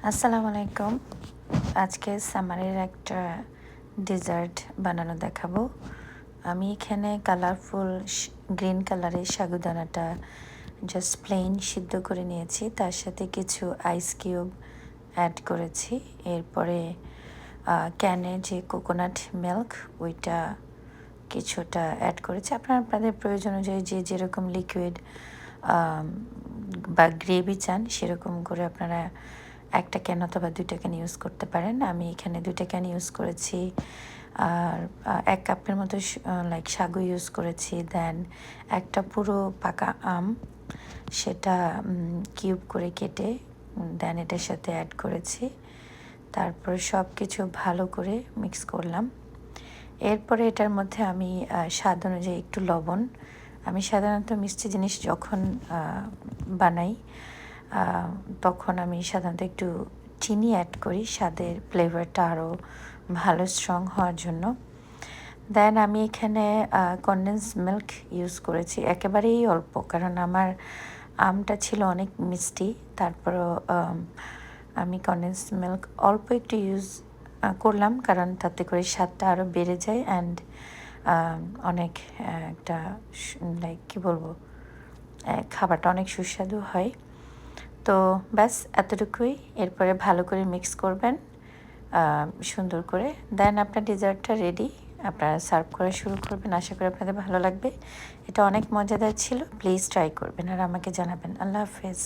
আসসালামু আলাইকুম। আজকে সামারের একটা ডেজার্ট বানানো দেখাবো। আমি এখানে কালারফুল গ্রিন কালারের সাগুদানাটা জাস্ট প্লেন সিদ্ধ করে নিয়েছি। তার সাথে কিছু আইস কিউব অ্যাড করেছি। এরপরে ক্যানে যে কোকোনাট মিল্ক ওইটা কিছুটা অ্যাড করেছি। আপনাদের প্রয়োজন অনুযায়ী যে যেরকম লিকুইড বা গ্রেভি চান সেরকম করে আপনারা একটা ক্যান অথবা 2টা ক্যান ইউজ করতে পারেন। আমি এখানে 2টা ক্যান ইউজ করেছি। আর 1 কাপের মতো সাগু ইউজ করেছি। দেন একটা পুরো পাকা আম, সেটা কিউব করে কেটে দেন এটার সাথে অ্যাড করেছি। তারপর সব কিছু ভালো করে মিক্স করলাম। এরপরে এটার মধ্যে আমি স্বাদ অনুযায়ী একটু লবণ, আমি সাধারণত মিষ্টি জিনিস যখন বানাই তখন আমি সাধারণত একটু চিনি অ্যাড করি স্বাদের ফ্লেভারটা আরও ভালো স্ট্রং হওয়ার জন্য। দেন আমি এখানে কনডেন্স মিল্ক ইউজ করেছি একেবারেই অল্প, কারণ আমার আমটা ছিল অনেক মিষ্টি। তারপরও আমি কনডেন্স মিল্ক অল্প একটু ইউজ করলাম, কারণ তাতে করে স্বাদটা আরও বেড়ে যায় অ্যান্ড অনেক একটা কী বলবো, খাবারটা অনেক সুস্বাদু হয়। তো ব্যাস এতটুকুই। এরপরে ভালো করে মিক্স করবেন সুন্দর করে। দেন আপনার ডেজার্টটা রেডি, আপনারা সার্ভ করা শুরু করবেন। আশা করি আপনাদের ভালো লাগবে। এটা অনেক মজাদার ছিল, প্লিজ ট্রাই করবেন আর আমাকে জানাবেন। আল্লাহ হাফেজ।